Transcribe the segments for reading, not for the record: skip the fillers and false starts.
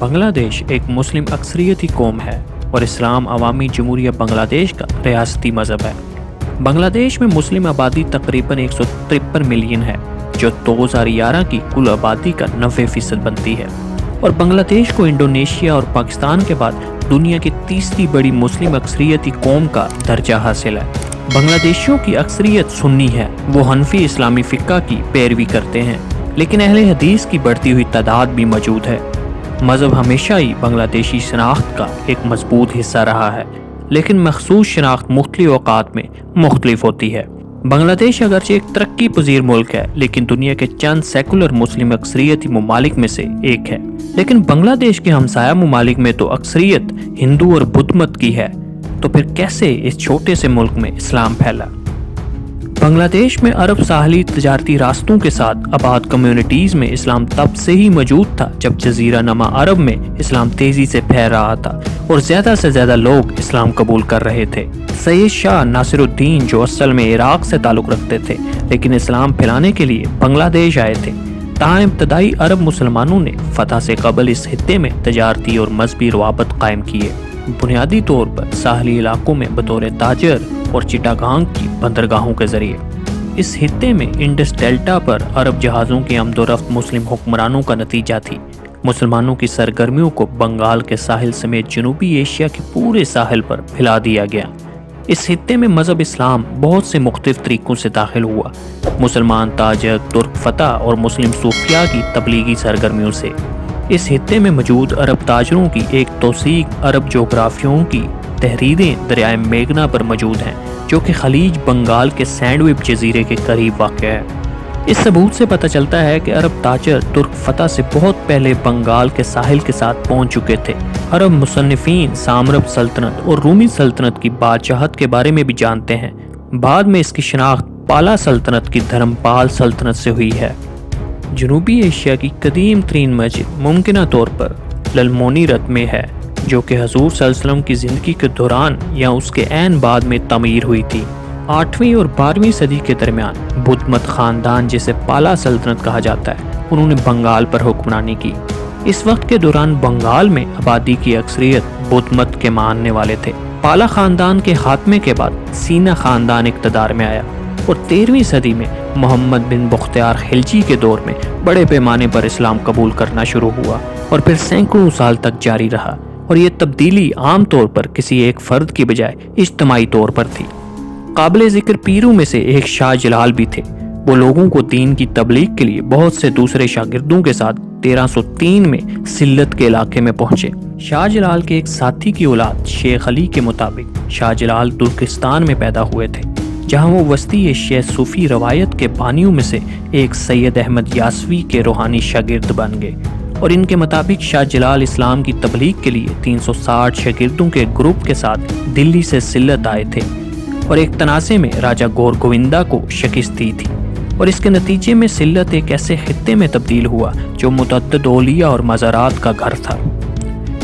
بنگلہ دیش ایک مسلم اکثریتی قوم ہے اور اسلام عوامی جمہوریہ بنگلہ دیش کا ریاستی مذہب ہے۔ بنگلہ دیش میں مسلم آبادی تقریباً 153 ملین ہے، جو 2011 کی کل آبادی کا 90% بنتی ہے، اور بنگلہ دیش کو انڈونیشیا اور پاکستان کے بعد دنیا کی تیسری بڑی مسلم اکثریتی قوم کا درجہ حاصل ہے۔ بنگلہ دیشیوں کی اکثریت سنی ہے، وہ حنفی اسلامی فقہ کی پیروی کرتے ہیں، لیکن اہل حدیث کی بڑھتی ہوئی تعداد بھی موجود ہے۔ مذہب ہمیشہ ہی بنگلہ دیشی شناخت کا ایک مضبوط حصہ رہا ہے، لیکن مخصوص شناخت مختلف اوقات میں مختلف ہوتی ہے۔ بنگلہ دیش اگرچہ ایک ترقی پذیر ملک ہے، لیکن دنیا کے چند سیکولر مسلم اکثریتی ممالک میں سے ایک ہے۔ لیکن بنگلہ دیش کے ہمسایہ ممالک میں تو اکثریت ہندو اور بدھ مت کی ہے، تو پھر کیسے اس چھوٹے سے ملک میں اسلام پھیلا؟ بنگلہ دیش میں عرب ساحلی تجارتی راستوں کے ساتھ آباد کمیونٹیز میں اسلام تب سے ہی موجود تھا جب جزیرہ نما عرب میں اسلام تیزی سے پھیل رہا تھا اور زیادہ سے زیادہ لوگ اسلام قبول کر رہے تھے۔ سید شاہ ناصر الدین، جو اصل میں عراق سے تعلق رکھتے تھے لیکن اسلام پھیلانے کے لیے بنگلہ دیش آئے تھے، تاہم ابتدائی عرب مسلمانوں نے فتح سے قبل اس خطے میں تجارتی اور مذہبی روابط قائم کیے، بنیادی طور پر ساحلی علاقوں میں بطور تاجر اور چٹاگانگ کی بندرگاہوں کے ذریعے۔ اس خطے میں انڈس ڈیلٹا پر عرب جہازوں کی آمد و رفت مسلم حکمرانوں کا نتیجہ تھی۔ مسلمانوں کی سرگرمیوں کو بنگال کے ساحل سمیت جنوبی ایشیا کے پورے ساحل پر پھیلا دیا گیا۔ اس خطے میں مذہب اسلام بہت سے مختلف طریقوں سے داخل ہوا، مسلمان تاجر، ترک فتح اور مسلم صوفیاء کی تبلیغی سرگرمیوں سے۔ اس خطے میں موجود عرب تاجروں کی ایک توثیق عرب جغرافیوں کی تحریریں دریائے میگنا پر موجود ہیں، جو کہ خلیج بنگال کے سینڈوچ جزیرے کے قریب واقع ہے۔ اس ثبوت سے پتہ چلتا ہے کہ عرب تاجر ترک فتح سے بہت پہلے بنگال کے ساحل کے ساتھ پہنچ چکے تھے۔ عرب مصنفین سامرب سلطنت اور رومی سلطنت کی بادشاہت کے بارے میں بھی جانتے ہیں۔ بعد میں اس کی شناخت پالا سلطنت کی دھرمپال سلطنت سے ہوئی ہے۔ جنوبی ایشیا کی قدیم ترین مسجد ممکنہ طور پر للمونیرت میں ہے، جو کہ حضور صلی اللہ علیہ وسلم کی زندگی کے دوران یا اس کے عین بعد میں تعمیر ہوئی تھی۔ 8ویں اور 12ویں صدی کے درمیان بدھ مت خاندان، جسے پالا سلطنت کہا جاتا ہے، انہوں نے بنگال پر حکمرانی کی۔ اس وقت کے دوران بنگال میں آبادی کی اکثریت بدھ مت کے ماننے والے تھے۔ پالا خاندان کے خاتمے کے بعد سینا خاندان اقتدار میں آیا اور 13ویں صدی میں محمد بن بختیار خلجی کے دور میں بڑے پیمانے پر اسلام قبول کرنا شروع ہوا اور پھر سینکڑوں سال تک جاری رہا، اور یہ تبدیلی عام طور پر کسی ایک فرد کی بجائے اجتماعی طور پر تھی۔ قابل ذکر پیروں میں سے ایک شاہ جلال بھی تھے۔ وہ لوگوں کو دین کی تبلیغ کے لیے بہت سے دوسرے شاگردوں کے ساتھ 1303 میں سلت کے علاقے میں پہنچے۔ شاہ جلال کے ایک ساتھی کی اولاد شیخ علی کے مطابق شاہ جلال ترکستان میں پیدا ہوئے تھے، جہاں وہ وسطی ایشیا صوفی روایت کے بانیوں میں سے ایک سید احمد یاسوی کے روحانی شاگرد بن گئے، اور ان کے مطابق شاہ جلال اسلام کی تبلیغ کے لیے 360 شاگردوں کے گروپ کے ساتھ دلی سے سلت آئے تھے، اور ایک تنازع میں راجہ گور گووندا کو شکست دی تھی، اور اس کے نتیجے میں سلت ایک ایسے خطے میں تبدیل ہوا جو متعدد اولیاء اور مزارات کا گھر تھا۔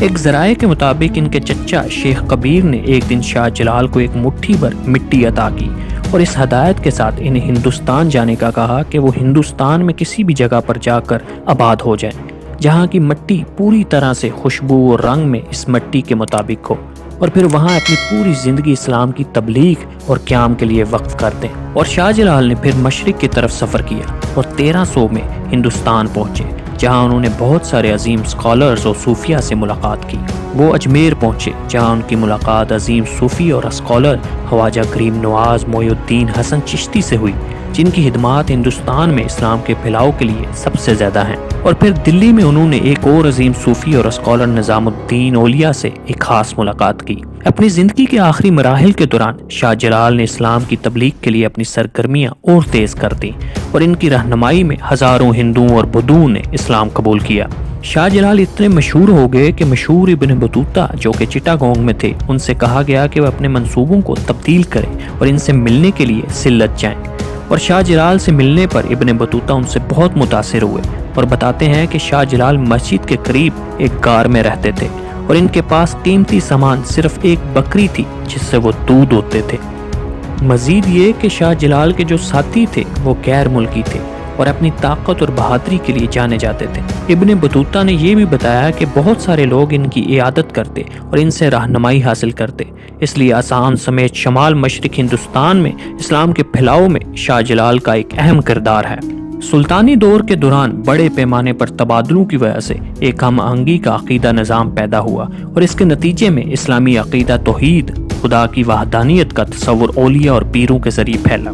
ایک ذرائع کے مطابق ان کے چچا شیخ کبیر نے ایک دن شاہ جلال کو ایک مٹھی بھر مٹی عطا کی اور اس ہدایت کے ساتھ انہیں ہندوستان جانے کا کہا کہ وہ ہندوستان میں کسی بھی جگہ پر جا کر آباد ہو جائیں، جہاں کی مٹی پوری طرح سے خوشبو اور رنگ میں اس مٹی کے مطابق ہو، اور پھر وہاں اپنی پوری زندگی اسلام کی تبلیغ اور قیام کے لیے وقف کر دیں۔ اور شاہ جلال نے پھر مشرق کی طرف سفر کیا اور 1300 میں ہندوستان پہنچے، جہاں انہوں نے بہت سارے عظیم اسکالرز اور صوفیاء سے ملاقات کی۔ وہ اجمیر پہنچے، جہاں ان کی ملاقات عظیم صوفی اور اسکالر خواجہ کریم نواز محی الدین حسن چشتی سے ہوئی، جن کی خدمات ہندوستان میں اسلام کے پھیلاؤ کے لیے سب سے زیادہ ہیں۔ اور پھر دلی میں انہوں نے ایک اور عظیم صوفی اور اسکالر نظام الدین اولیاء سے ایک خاص ملاقات کی۔ اپنی زندگی کے آخری مراحل کے دوران شاہ جلال نے اسلام کی تبلیغ کے لیے اپنی سرگرمیاں اور تیز کر دیں، اور ان کی رہنمائی میں ہزاروں ہندوؤں اور بدھوں نے اسلام قبول کیا۔ شاہ جلال اتنے مشہور ہو گئے کہ مشہور ابن بطوطہ، جو کہ چٹاگانگ میں تھے، ان سے کہا گیا کہ وہ اپنے منصوبوں کو تبدیل کریں اور ان سے ملنے کے لیے سلت جائیں، اور شاہ جلال سے ملنے پر ابن بطوطہ ان سے بہت متاثر ہوئے اور بتاتے ہیں کہ شاہ جلال مسجد کے قریب ایک غار میں رہتے تھے، اور ان کے پاس قیمتی سامان صرف ایک بکری تھی جس سے وہ دودھ دوہتے تھے۔ مزید یہ کہ شاہ جلال کے جو ساتھی تھے وہ غیر ملکی تھے، اور اپنی طاقت اور بہادری کے لیے جانے جاتے تھے۔ ابن بطوطہ نے یہ بھی بتایا کہ بہت سارے لوگ ان کی عیادت کرتے اور ان سے رہنمائی حاصل کرتے، اس لیے آسام سمیت شمال مشرق ہندوستان میں اسلام کے پھیلاؤ میں شاہ جلال کا ایک اہم کردار ہے۔ سلطانی دور کے دوران بڑے پیمانے پر تبادلوں کی وجہ سے ایک ہم آہنگی کا عقیدہ نظام پیدا ہوا اور اس کے نتیجے میں اسلامی عقیدہ توحید، خدا کی وحدانیت کا تصور اولیاء اور پیروں کے ذریعے پھیلا۔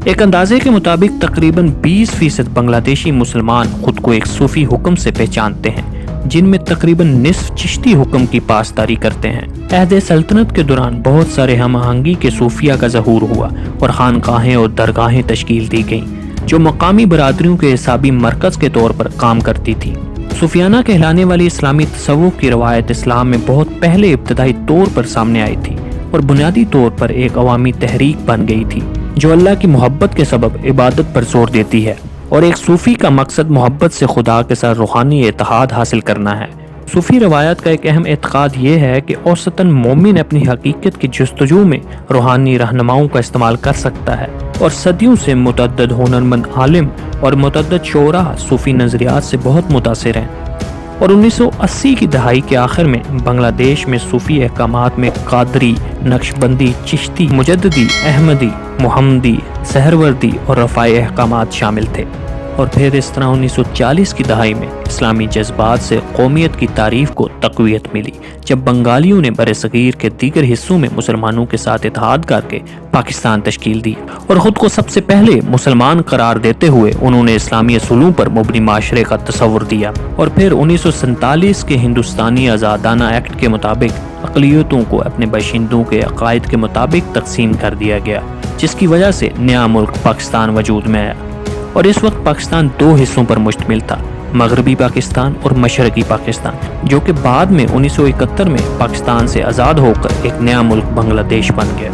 ایک اندازے کے مطابق تقریباً 20% بنگلہ دیشی مسلمان خود کو ایک صوفی حکم سے پہچانتے ہیں، جن میں تقریباً نصف چشتی حکم کی پاسداری کرتے ہیں۔ عہد سلطنت کے دوران بہت سارے ہم آہنگی کے صوفیہ کا ظہور ہوا اور خانقاہیں اور درگاہیں تشکیل دی گئیں جو مقامی برادریوں کے حسابی مرکز کے طور پر کام کرتی تھی۔ صوفیانہ کہلانے والی اسلامی تصوف کی روایت اسلام میں بہت پہلے ابتدائی طور پر سامنے آئی تھی اور بنیادی طور پر ایک عوامی تحریک بن گئی تھی جو اللہ کی محبت کے سبب عبادت پر زور دیتی ہے، اور ایک صوفی کا مقصد محبت سے خدا کے ساتھ روحانی اتحاد حاصل کرنا ہے۔ صوفی روایت کا ایک اہم اعتقاد یہ ہے کہ اوسطاً مومن اپنی حقیقت کی جستجو میں روحانی رہنماؤں کا استعمال کر سکتا ہے، اور صدیوں سے متعدد ہنرمند عالم اور متعدد شعراء صوفی نظریات سے بہت متاثر ہیں، اور 1980 کی دہائی کے آخر میں بنگلہ دیش میں صوفی احکامات میں قادری، نقشبندی، چشتی، مجددی، احمدی، محمدی، سہروردی اور رفاعی احکامات شامل تھے، اور پھر اس طرح 1940 کی دہائی میں اسلامی جذبات سے قومیت کی تعریف کو تقویت ملی جب بنگالیوں نے برصغیر کے دیگر حصوں میں مسلمانوں کے ساتھ اتحاد کر کے پاکستان تشکیل دی، اور خود کو سب سے پہلے مسلمان قرار دیتے ہوئے انہوں نے اسلامی اصولوں پر مبنی معاشرے کا تصور دیا۔ اور پھر 1947 کے ہندوستانی آزادانہ ایکٹ کے مطابق اقلیتوں کو اپنے باشندوں کے عقائد کے مطابق تقسیم کر دیا گیا، جس کی وجہ سے نیا ملک پاکستان وجود میں آیا، اور اس وقت پاکستان 2 حصوں پر مشتمل تھا، مغربی پاکستان اور مشرقی پاکستان، جو کہ بعد میں 1971 میں پاکستان سے آزاد ہو کر ایک نیا ملک بنگلہ دیش بن گیا۔